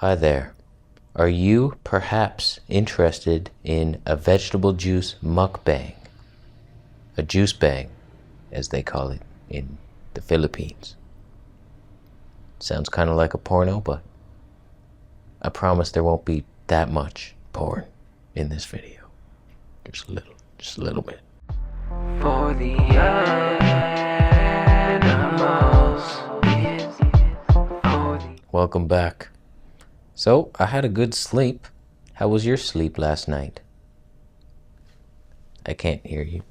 Hi there. Are you perhaps interested in a vegetable juice mukbang? A juice bang, as they call it in the Philippines. Sounds kind of like a porno, but I promise there won't be that much porn in this video. Just a little bit. For the animals. Welcome back. So, I had a good sleep. How was your sleep last night? I can't hear you.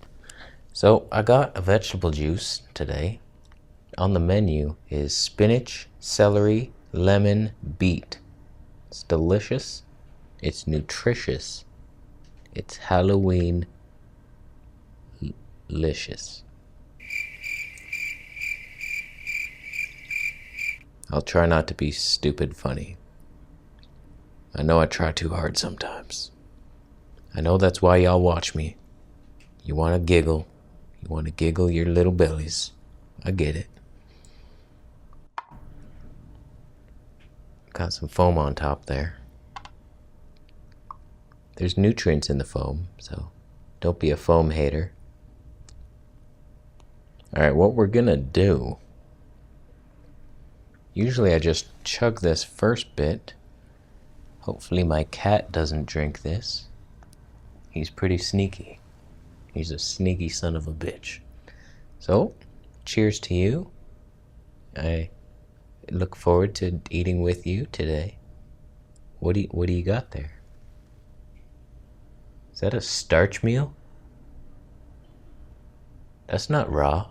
So, I got a vegetable juice today. On the menu is spinach, celery, lemon, beet. It's delicious. It's nutritious. It's Halloween-licious. I'll try not to be stupid funny. I know I try too hard sometimes. I know that's why y'all watch me. You want to giggle. You want to giggle your little bellies. I get it. Got some foam on top there. There's nutrients in the foam, so don't be a foam hater. Alright, what we're gonna do. Usually I just chug this first bit. Hopefully my cat doesn't drink this. He's pretty sneaky. He's a sneaky son of a bitch. So, cheers to you. I look forward to eating with you today. What do you got there? Is that a starch meal? That's not raw.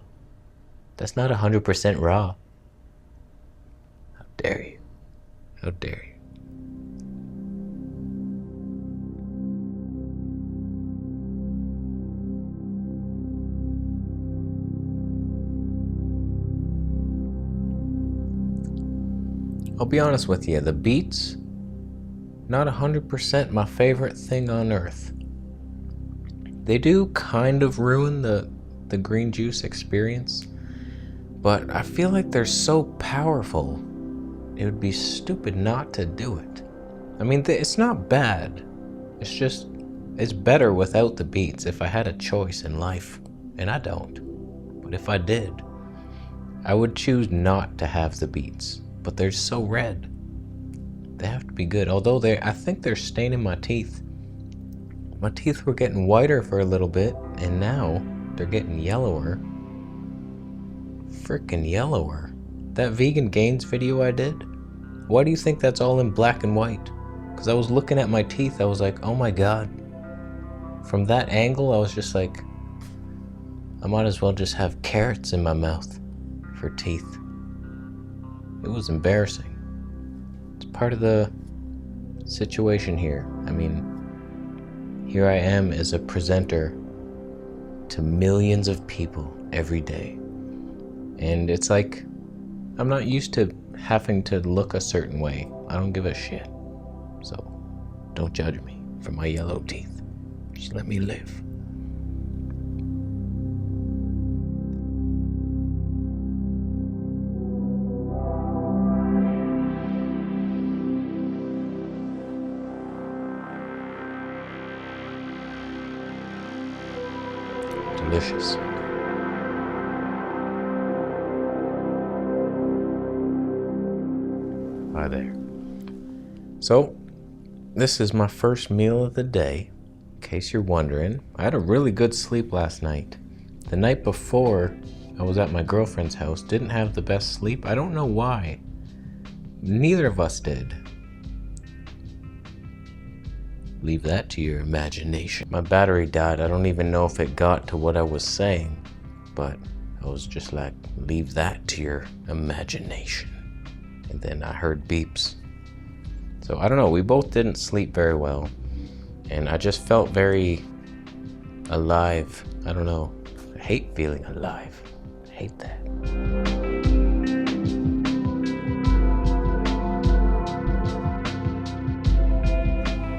That's not 100% raw. How dare you? How dare you? I'll be honest with you, the beets, not 100% my favorite thing on earth. They do kind of ruin the green juice experience, but I feel like they're so powerful, it would be stupid not to do it. I mean, it's not bad. It's just, it's better without the beets if I had a choice in life, and I don't. But if I did, I would choose not to have the beets. But they're so red. They have to be good. Although I think they're staining my teeth. My teeth were getting whiter for a little bit, and now they're getting yellower. Frickin' yellower. That Vegan Gains video I did, why do you think that's all in black and white? Because I was looking at my teeth, I was like, oh my god. From that angle, I was just like, I might as well just have carrots in my mouth for teeth. It was embarrassing. It's part of the situation here. I mean, here I am as a presenter to millions of people every day. And it's like, I'm not used to having to look a certain way. I don't give a shit. So, don't judge me for my yellow teeth. Just let me live. Delicious. Hi there. So, this is my first meal of the day, in case you're wondering. I had a really good sleep last night. The night before, I was at my girlfriend's house, didn't have the best sleep. I don't know why. Neither of us did. Leave that to your imagination. My battery died. I don't even know if it got to what I was saying, but I was just like, leave that to your imagination. And then I heard beeps. So I don't know, we both didn't sleep very well. And I just felt very alive. I don't know. I hate feeling alive. I hate that.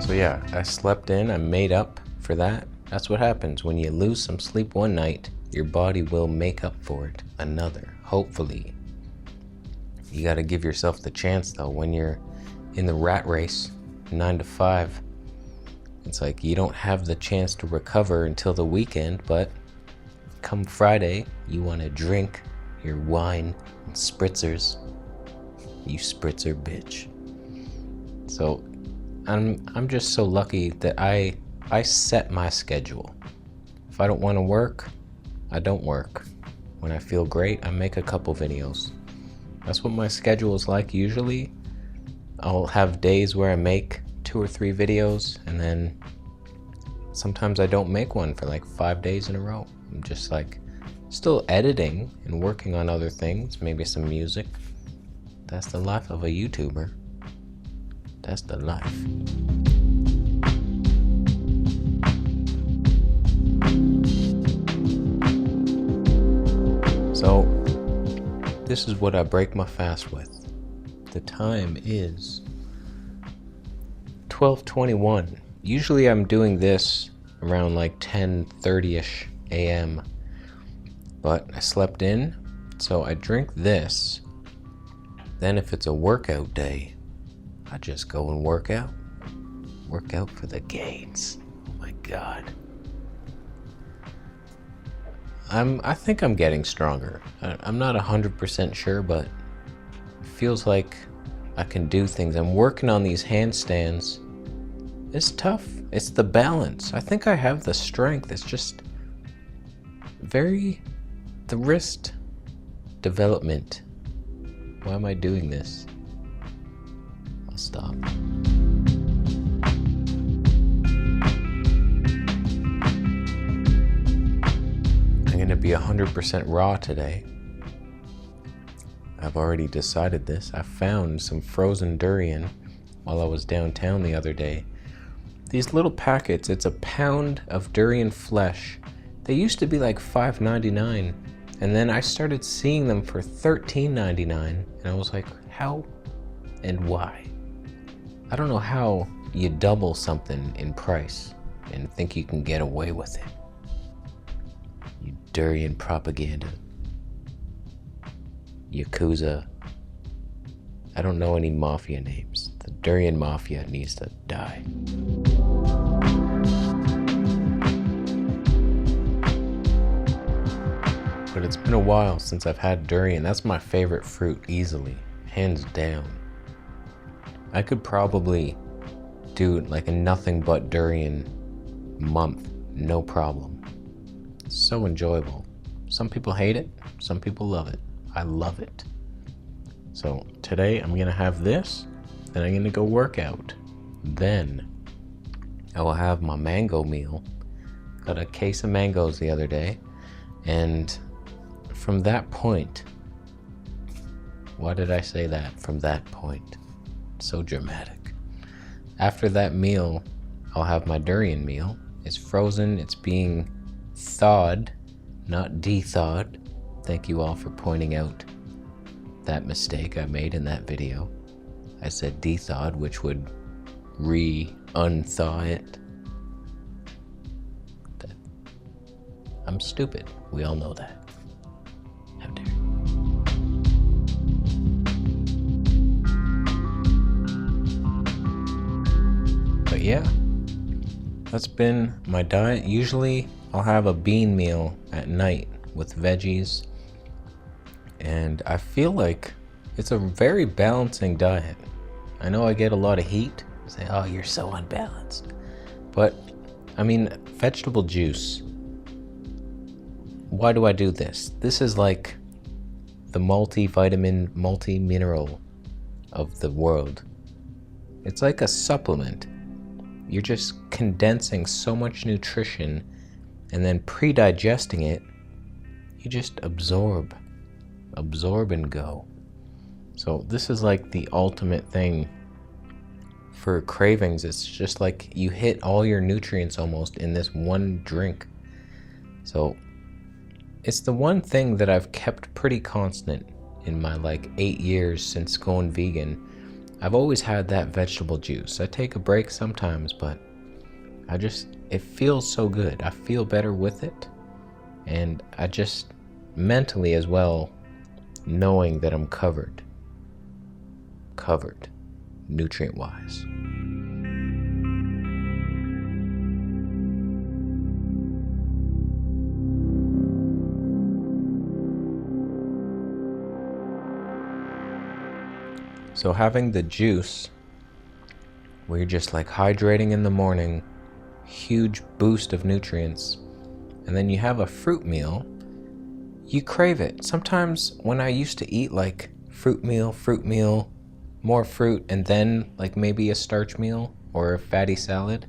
So yeah, I slept in, I made up for that. That's what happens when you lose some sleep one night, your body will make up for it another, hopefully. You gotta give yourself the chance though. When you're in the rat race, 9 to 5. It's like you don't have the chance to recover until the weekend, but come Friday, you want to drink your wine and spritzers. You spritzer bitch. So I'm just so lucky that I set my schedule. If I don't want to work, I don't work. When I feel great, I make a couple videos. That's what my schedule is like usually. I'll have days where I make 2 or 3 videos, and then sometimes I don't make one for like 5 days in a row. I'm just like still editing and working on other things, maybe some music. That's the life of a YouTuber. That's the life. So, this is what I break my fast with. The time is 12:21. Usually I'm doing this around like 10:30ish a.m. But I slept in, so I drink this. Then if it's a workout day, I just go and work out. Work out for the gains. Oh my God. I think I'm getting stronger. I'm not 100% sure, but it feels like I can do things. I'm working on these handstands. It's tough. It's the balance. I think I have the strength. It's just the wrist development. Why am I doing this? I'll stop. I'm gonna be 100% raw today. I've already decided this. I found some frozen durian while I was downtown the other day. These little packets, it's a pound of durian flesh. They used to be like $5.99, and then I started seeing them for $13.99, and I was like, how and why? I don't know how you double something in price and think you can get away with it. You durian propaganda. Yakuza. I don't know any mafia names. The durian mafia needs to die. But it's been a while since I've had durian. That's my favorite fruit, easily, hands down. I could probably do like a nothing but durian month, no problem. So enjoyable. Some people hate it, some people love it. I love it. So today I'm gonna have this, then I'm gonna go work out. Then I will have my mango meal. Got a case of mangoes the other day, and from that point, why did I say that? From that point, so dramatic. After that meal, I'll have my durian meal. It's frozen, it's being thawed, not de-thawed. Thank you all for pointing out that mistake I made in that video. I said de-thawed, which would unthaw it. I'm stupid. We all know that. How dare you. But yeah, that's been my diet. Usually I'll have a bean meal at night with veggies, and I feel like it's a very balancing diet. I know I get a lot of heat, say, oh, you're so unbalanced. But I mean, vegetable juice. Why do I do this? This is like the multivitamin, multi-mineral of the world. It's like a supplement. You're just condensing so much nutrition and then pre-digesting it. You just absorb and go. So this is like the ultimate thing for cravings. It's just like you hit all your nutrients almost in this one drink. So it's the one thing that I've kept pretty constant in my like 8 years since going vegan. I've always had that vegetable juice. I take a break sometimes, but it feels so good. I feel better with it. And I just mentally as well, knowing that I'm covered. nutrient-wise. So having the juice, where you're just like hydrating in the morning, huge boost of nutrients, and then you have a fruit meal, you crave it. Sometimes when I used to eat like fruit meal, more fruit, and then like maybe a starch meal or a fatty salad,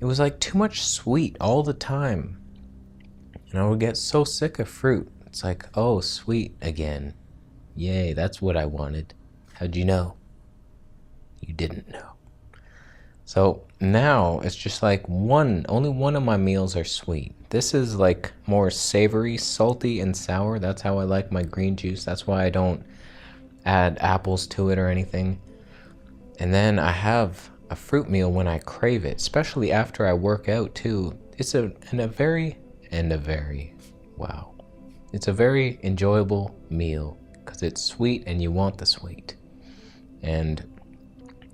it was like too much sweet all the time. And I would get so sick of fruit. It's like, oh, sweet again. Yay, that's what I wanted. How'd you know? You didn't know. So now it's just like only one of my meals are sweet. This is like more savory, salty, and sour. That's how I like my green juice. That's why I don't add apples to it or anything. And then I have a fruit meal when I crave it, especially after I work out too. It's a very enjoyable meal because it's sweet and you want the sweet. And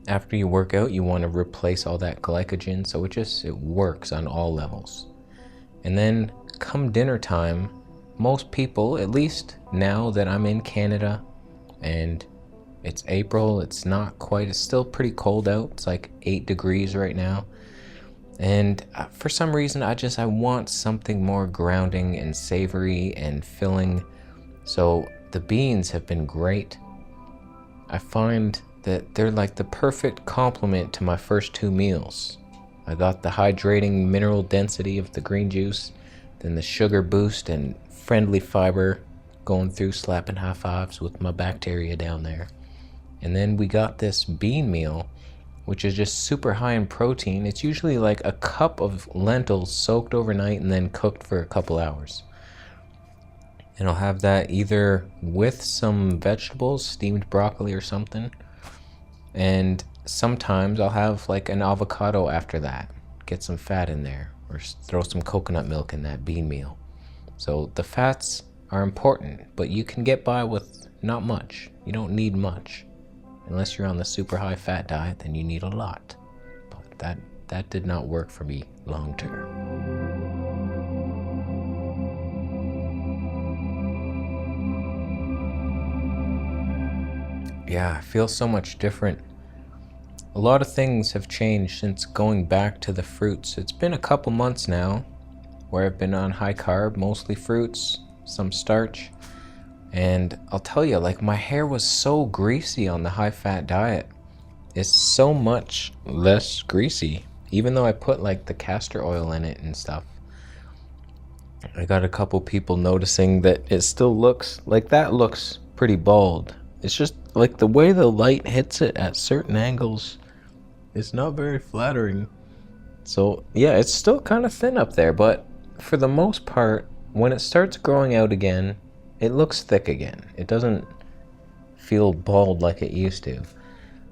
after you work out, you want to replace all that glycogen, so it works on all levels. And then come dinner time, most people, at least now that I'm in Canada and it's April, it's still pretty cold out. It's like 8 degrees right now. And for some reason, I want something more grounding and savory and filling. So the beans have been great. I find that they're like the perfect complement to my first 2 meals. I got the hydrating mineral density of the green juice, then the sugar boost and friendly fiber going through, slapping high fives with my bacteria down there. And then we got this bean meal, which is just super high in protein. It's usually like a cup of lentils soaked overnight and then cooked for a couple hours. And I'll have that either with some vegetables, steamed broccoli or something. And sometimes I'll have like an avocado after that. Get some fat in there, or throw some coconut milk in that bean meal. So the fats are important, but you can get by with not much. You don't need much. Unless you're on the super high fat diet, then you need a lot. But that did not work for me long term. Yeah, I feel so much different. A lot of things have changed since going back to the fruits. It's been a couple months now where I've been on high carb, mostly fruits, some starch. And I'll tell you, like, my hair was so greasy on the high fat diet. It's so much less greasy, even though I put like the castor oil in it and stuff. I got a couple people noticing that it still looks pretty bald. It's just like the way the light hits it at certain angles, it's not very flattering. So yeah, it's still kind of thin up there, but for the most part, when it starts growing out again, it looks thick again. It doesn't feel bald like it used to.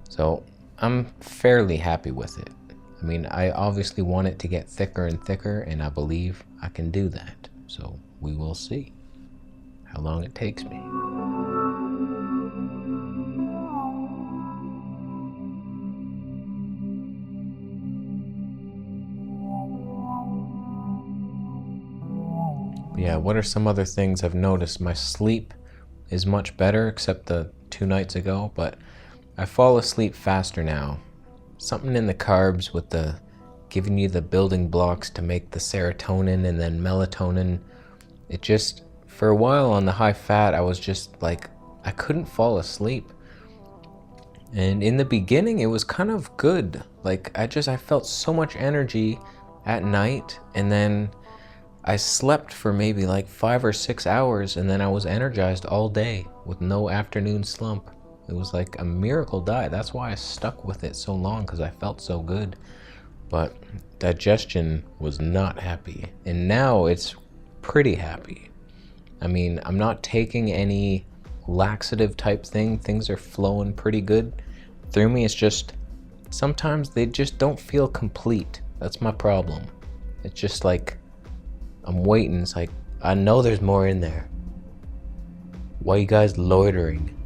So I'm fairly happy with it. I mean, I obviously want it to get thicker and thicker, and I believe I can do that. So we will see how long it takes me. Yeah, what are some other things I've noticed? My sleep is much better, except the 2 nights ago, but I fall asleep faster now. Something in the carbs with the giving you the building blocks to make the serotonin and then melatonin. It just, for a while on the high fat, I was just like, I couldn't fall asleep. And in the beginning, it was kind of good. Like, I felt so much energy at night, and then I slept for maybe like 5 or 6 hours, and then I was energized all day with no afternoon slump. It was like a miracle diet. That's why I stuck with it so long, because I felt so good. But digestion was not happy. And now it's pretty happy. I mean, I'm not taking any laxative type thing. Things are flowing pretty good through me. It's just sometimes they just don't feel complete. That's my problem. It's just like I'm waiting. It's like, I know there's more in there. Why are you guys loitering?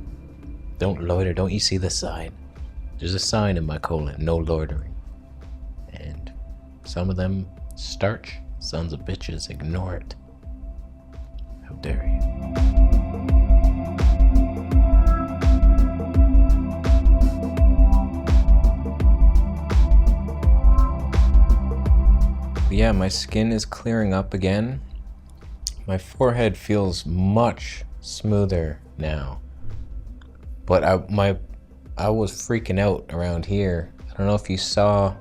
Don't loiter. Don't you see the sign? There's a sign in my colon, no loitering. And some of them starch, sons of bitches, ignore it. How dare you? Yeah, my skin is clearing up again. My forehead feels much smoother now. But I was freaking out around here. I don't know if you saw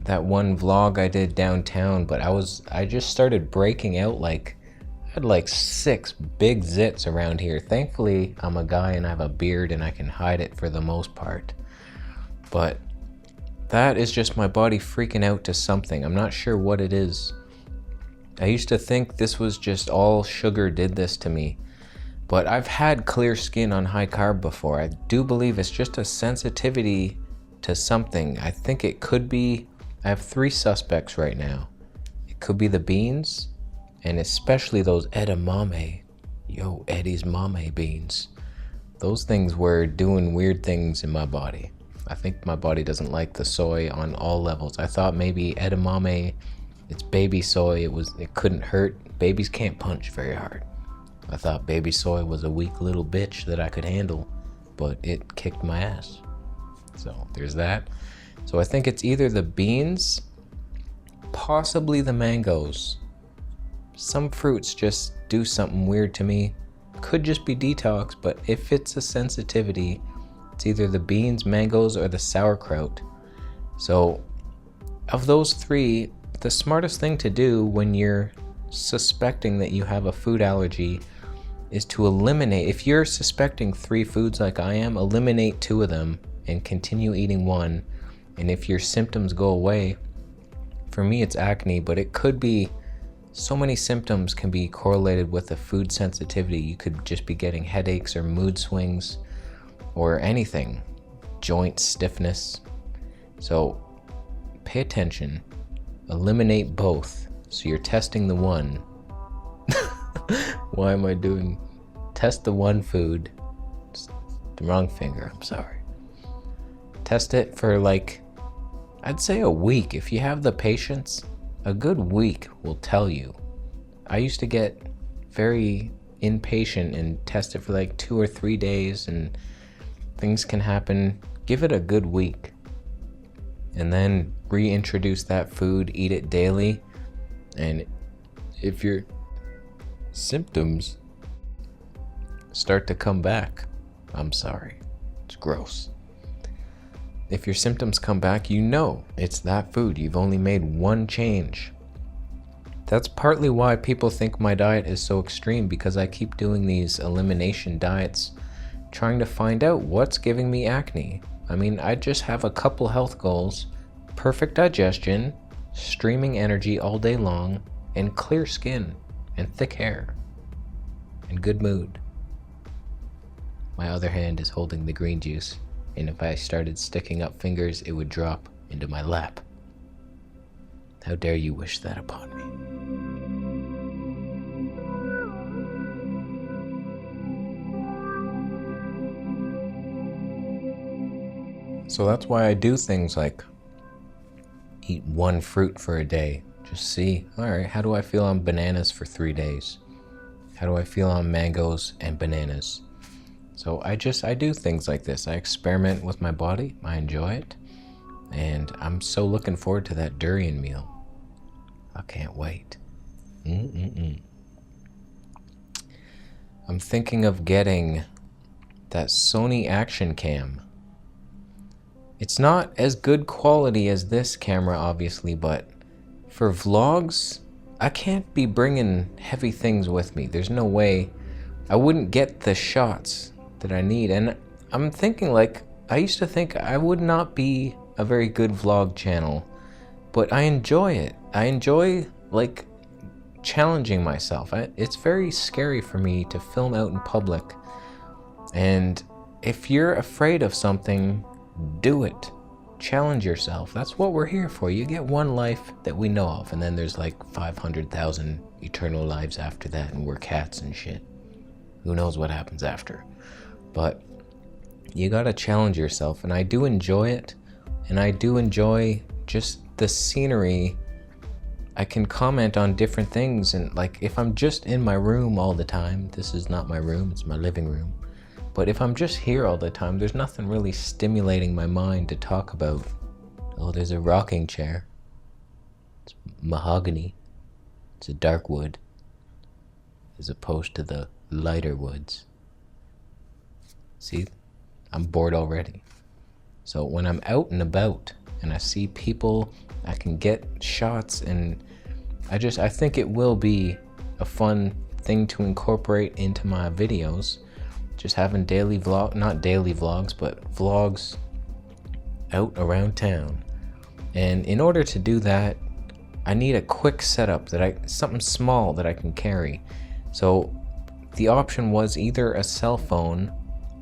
that one vlog I did downtown, but I just started breaking out. Like, I had like 6 big zits around here. Thankfully, I'm a guy and I have a beard and I can hide it for the most part. But that is just my body freaking out to something. I'm not sure what it is. I used to think this was just all sugar did this to me. But I've had clear skin on high carb before. I do believe it's just a sensitivity to something. I think it could be, I have 3 suspects right now. It could be the beans, and especially those edamame. Yo, Eddie's mame beans. Those things were doing weird things in my body. I think my body doesn't like the soy on all levels. I thought maybe edamame, it's baby soy, it couldn't hurt. Babies can't punch very hard. I thought baby soy was a weak little bitch that I could handle, but it kicked my ass. So there's that. So I think it's either the beans, possibly the mangoes. Some fruits just do something weird to me. Could just be detox, but if it's a sensitivity, it's either the beans, mangoes, or the sauerkraut. So of those 3, the smartest thing to do when you're suspecting that you have a food allergy is to eliminate. If you're suspecting 3 foods like I am, eliminate 2 of them and continue eating 1. And if your symptoms go away, for me it's acne, but it could be, so many symptoms can be correlated with a food sensitivity. You could just be getting headaches or mood swings or anything, joint stiffness. So pay attention, eliminate both. So you're testing the one. Why am I doing? Test the one food. It's the wrong finger, I'm sorry. Test it for like, I'd say a week. If you have the patience, a good week will tell you. I used to get very impatient and test it for like 2 or 3 days and things can happen. Give it a good week. And then reintroduce that food, eat it daily. And if your symptoms start to come back, I'm sorry, it's gross. If your symptoms come back, you know it's that food. You've only made one change. That's partly why people think my diet is so extreme, because I keep doing these elimination diets, trying to find out what's giving me acne. I mean, I just have a couple health goals: perfect digestion, streaming energy all day long, and clear skin, and thick hair, and good mood. My other hand is holding the green juice, and if I started sticking up fingers, it would drop into my lap. How dare you wish that upon me? So that's why I do things like eat 1 fruit for a day. Just see, all right, how do I feel on bananas for 3 days? How do I feel on mangoes and bananas? So I do things like this. I experiment with my body. I enjoy it. And I'm so looking forward to that durian meal. I can't wait. I'm thinking of getting that Sony action cam. It's not as good quality as this camera, obviously, but for vlogs, I can't be bringing heavy things with me. There's no way. I wouldn't get the shots that I need. And I'm thinking, like, I used to think I would not be a very good vlog channel, but I enjoy it. I enjoy, like, challenging myself. It's very scary for me to film out in public. And if you're afraid of something, do it. Challenge yourself. That's what we're here for. You get one life that we know of, and then there's like 500,000 eternal lives after that, and we're cats and shit. Who knows what happens after? But You gotta challenge yourself, and I do enjoy it, and I do enjoy just the scenery. I can comment on different things, and like if I'm just in my room all the time, this is not my room, it's my living room. But if I'm just here all the time, there's nothing really stimulating my mind to talk about. Oh, there's a rocking chair. It's mahogany. It's a dark wood, as opposed to the lighter woods. See, I'm bored already. So when I'm out and about and I see people, I can get shots, and I think it will be a fun thing to incorporate into my videos. Just having not daily vlogs, but vlogs out around town. And in order to do that, I need a quick setup, something small that I can carry. So the option was either a cell phone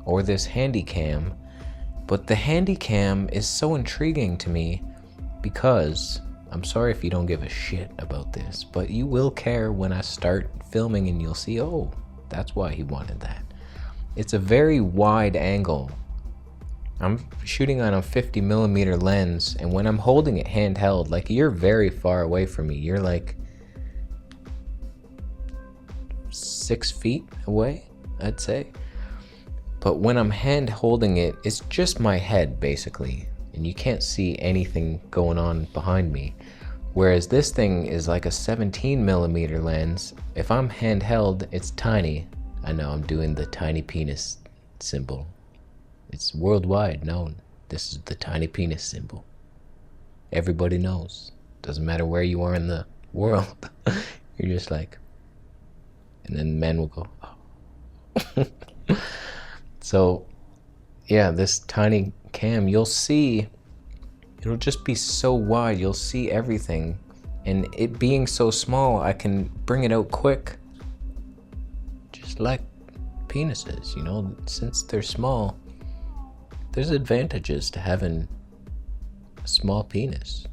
or this handy cam, but the handy cam is so intriguing to me because, I'm sorry if you don't give a shit about this, but you will care when I start filming and you'll see, oh, that's why he wanted that. It's a very wide angle. I'm shooting on a 50mm lens, and when I'm holding it handheld, like, you're very far away from me. You're like 6 feet away, I'd say. But when I'm hand holding it, it's just my head basically, and you can't see anything going on behind me. Whereas this thing is like a 17mm lens. If I'm handheld, it's tiny. I know I'm doing the tiny penis symbol. It's worldwide known. This is the tiny penis symbol. Everybody knows. Doesn't matter where you are in the world. You're just like, and then men will go, oh. So yeah, this tiny cam, you'll see, it'll just be so wide, you'll see everything. And it being so small, I can bring it out quick. Just like penises, you know, since they're small, there's advantages to having a small penis.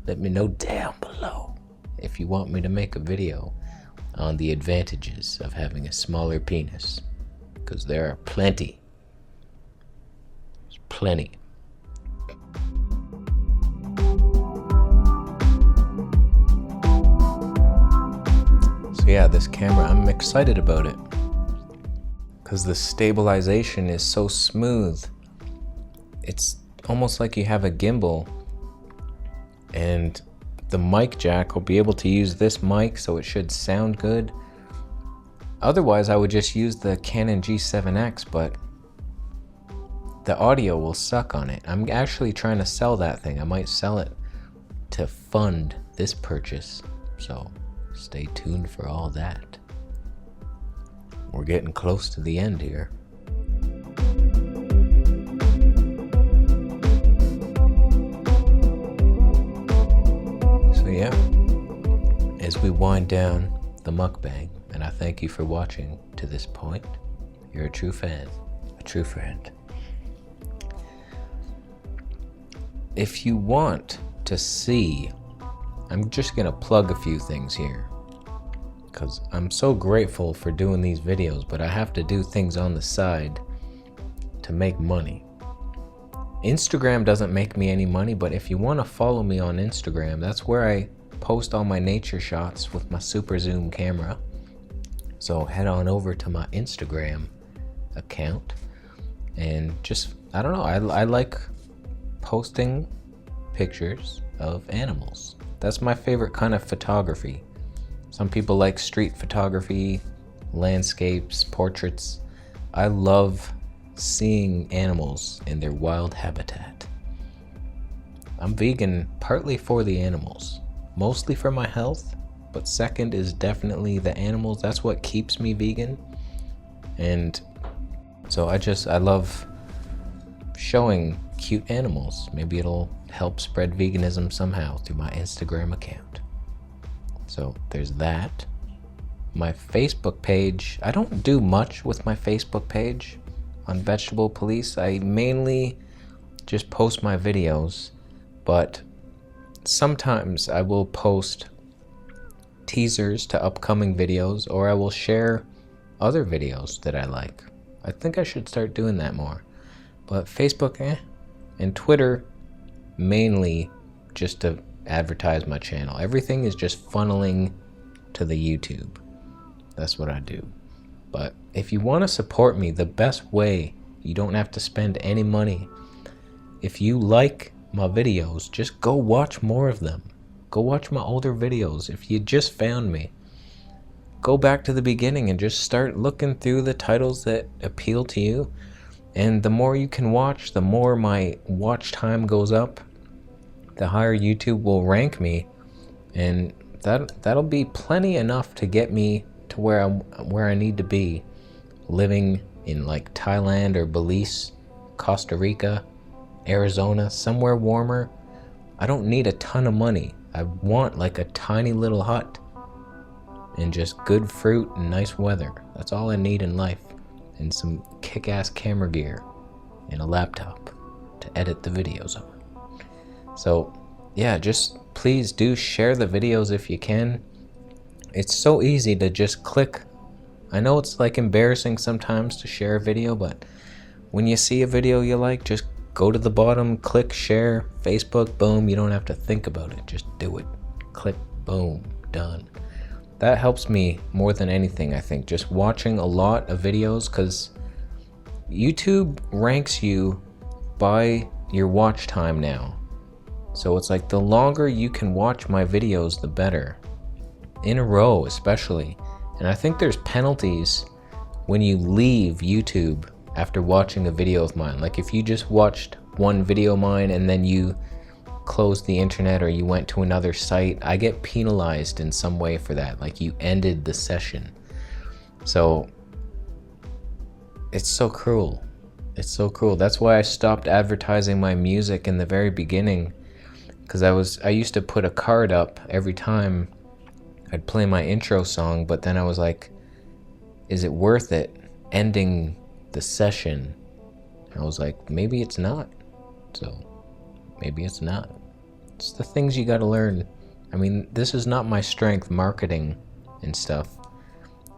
Let me know down below if you want me to make a video on the advantages of having a smaller penis, because there are plenty. There's plenty. So yeah, this camera, I'm excited about it because the stabilization is so smooth. It's almost like you have a gimbal, and the mic jack will be able to use this mic, so it should sound good. Otherwise, I would just use the Canon G7X, but the audio will suck on it. I'm actually trying to sell that thing. I might sell it to fund this purchase, so stay tuned for all that. We're getting close to the end here. So yeah, as we wind down the mukbang, and I thank you for watching to this point. You're a true fan, a true friend. If you want to see, I'm just gonna plug a few things here, because I'm so grateful for doing these videos, but I have to do things on the side to make money. Instagram doesn't make me any money, but if you want to follow me on Instagram, that's where I post all my nature shots with my super zoom camera. So head on over to my Instagram account and just, I don't know, I like posting pictures of animals. That's my favorite kind of photography. Some people like street photography, landscapes, portraits. I love seeing animals in their wild habitat. I'm vegan partly for the animals, mostly for my health, but second is definitely the animals. That's what keeps me vegan. And so I love showing cute animals. Maybe it'll help spread veganism somehow through my Instagram account. So there's that. My Facebook page, I don't do much with my Facebook page on Vegetable Police. I mainly just post my videos, but sometimes I will post teasers to upcoming videos, or I will share other videos that I like. I think I should start doing that more. But Facebook, and Twitter, mainly just to advertise my channel. Everything is just funneling to the YouTube. That's what I do. But if you want to support me, the best way, you don't have to spend any money. If you like my videos, just go watch more of them. Go watch my older videos. If you just found me, go back to the beginning and just start looking through the titles that appeal to you. And the more you can watch, the more my watch time goes up, the higher YouTube will rank me, and that'll be plenty enough to get me to where I need to be, living in like Thailand or Belize, Costa Rica, Arizona, somewhere warmer. I don't need a ton of money. I want like a tiny little hut and just good fruit and nice weather. That's all I need in life, and some kick-ass camera gear and a laptop to edit the videos on. So yeah, just please do share the videos if you can. It's so easy to just click. I know it's like embarrassing sometimes to share a video, but when you see a video you like, just go to the bottom, click share, Facebook, boom. You don't have to think about it, just do it. Click, boom, done. That helps me more than anything, I think, just watching a lot of videos, because YouTube ranks you by your watch time now. So it's like the longer you can watch my videos, the better. In a row, especially. And I think there's penalties when you leave YouTube after watching a video of mine. Like if you just watched one video of mine and then you closed the internet or you went to another site, I get penalized in some way for that. Like you ended the session. So it's so cruel. It's so cruel. That's why I stopped advertising my music in the very beginning, because I used to put a card up every time I'd play my intro song, but then I was like, is it worth it ending the session? I was like, maybe it's not. So maybe it's not. It's the things you gotta learn. I mean, this is not my strength, marketing and stuff,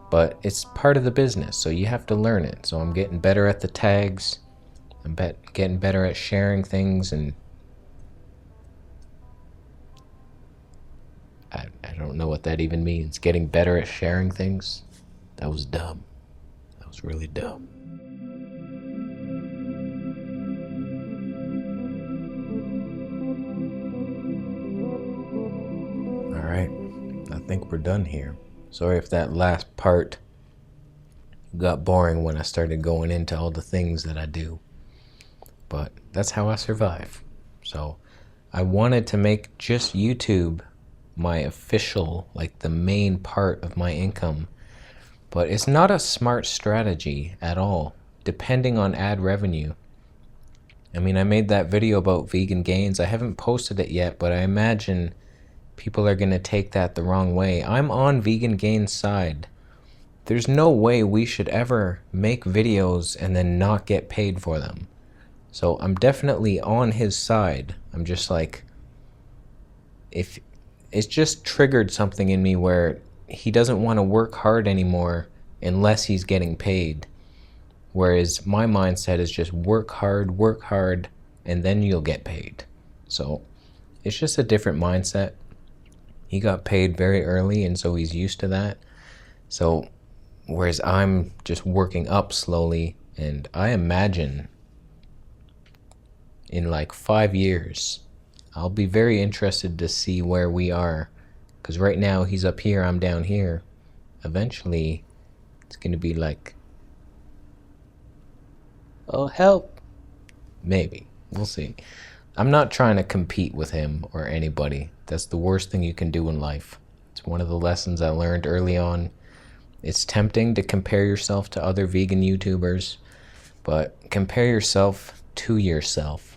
but it's part of the business, so you have to learn it. So I'm getting better at the tags. I'm getting better at sharing things, and I don't know what that even means. Getting better at sharing things? That was dumb. That was really dumb. Alright, I think we're done here. Sorry if that last part got boring when I started going into all the things that I do. But that's how I survive. So I wanted to make just YouTube my official, like the main part of my income, but it's not a smart strategy at all, depending on ad revenue. I mean, I made that video about vegan gains. I haven't posted it yet, but I imagine people are gonna take that the wrong way. I'm on Vegan Gains' side. There's no way we should ever make videos and then not get paid for them. So I'm definitely on his side. I'm just like, if it's just triggered something in me where he doesn't want to work hard anymore unless he's getting paid. Whereas my mindset is just work hard, and then you'll get paid. So it's just a different mindset. He got paid very early, and so he's used to that. So whereas I'm just working up slowly, and I imagine in like 5 years, I'll be very interested to see where we are, because right now he's up here, I'm down here. Eventually, it's going to be like, oh, help. Maybe. We'll see. I'm not trying to compete with him or anybody. That's the worst thing you can do in life. It's one of the lessons I learned early on. It's tempting to compare yourself to other vegan YouTubers, but compare yourself to yourself.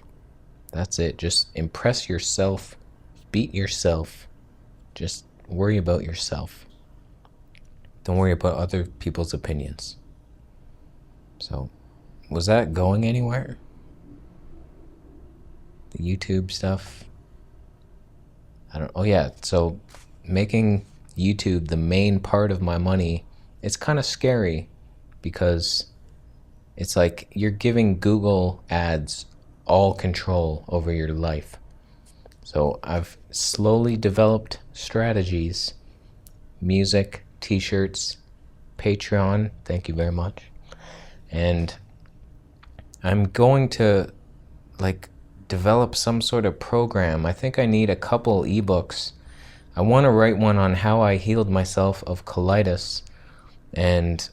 That's it. Just impress yourself, beat yourself, just worry about yourself. Don't worry about other people's opinions. So, was that going anywhere? The YouTube stuff? Oh yeah, so making YouTube the main part of my money, it's kind of scary, because It's like you're giving Google ads all control over your life. So I've slowly developed strategies: music, t-shirts, Patreon, thank you very much. And I'm going to like develop some sort of program. I think I need a couple ebooks. I want to write one on how I healed myself of colitis, and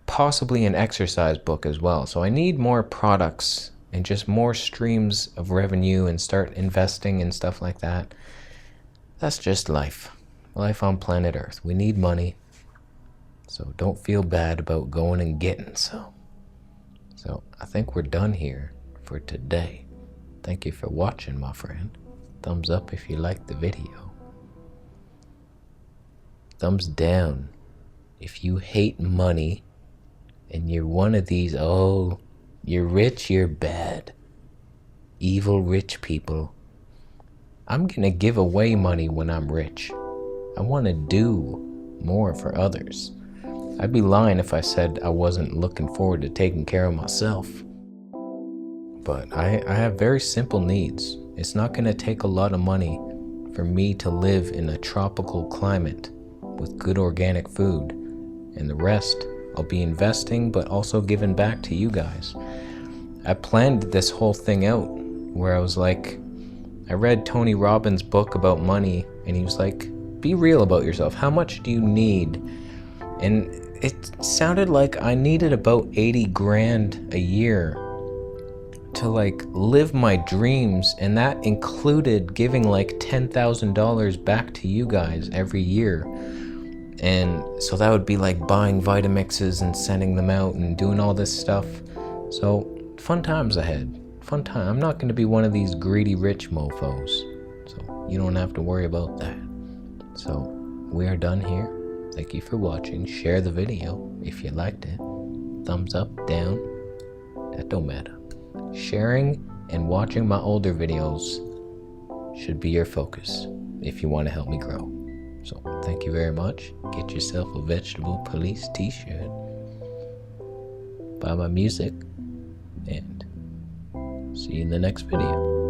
possibly an exercise book as well. So I need more products and just more streams of revenue and start investing in stuff like that. That's just life. Life on planet Earth. We need money. So don't feel bad about going and getting some. So I think we're done here for today. Thank you for watching, my friend. Thumbs up if you liked the video. Thumbs down if you hate money and you're one of these, oh, you're rich, you're bad, evil rich people. I'm gonna give away money when I'm rich. I want to do more for others. I'd be lying if I said I wasn't looking forward to taking care of myself. But I have very simple needs. It's not going to take a lot of money for me to live in a tropical climate with good organic food. And the rest I'll be investing, but also giving back to you guys. I planned this whole thing out where I was like, I read Tony Robbins' book about money, and he was like, be real about yourself. How much do you need? And it sounded like I needed about 80 grand a year to like live my dreams, and that included giving like $10,000 back to you guys every year. And so that would be like buying Vitamixes and sending them out and doing all this stuff. So fun times ahead. Fun time. I'm not going to be one of these greedy rich mofos, so you don't have to worry about that. So we are done here. Thank you for watching. Share the video if you liked it. Thumbs up, down, that don't matter. Sharing and watching my older videos should be your focus if you want to help me grow. So thank you very much. Get yourself a Vegetable Police t-shirt. Buy my music, and see you in the next video.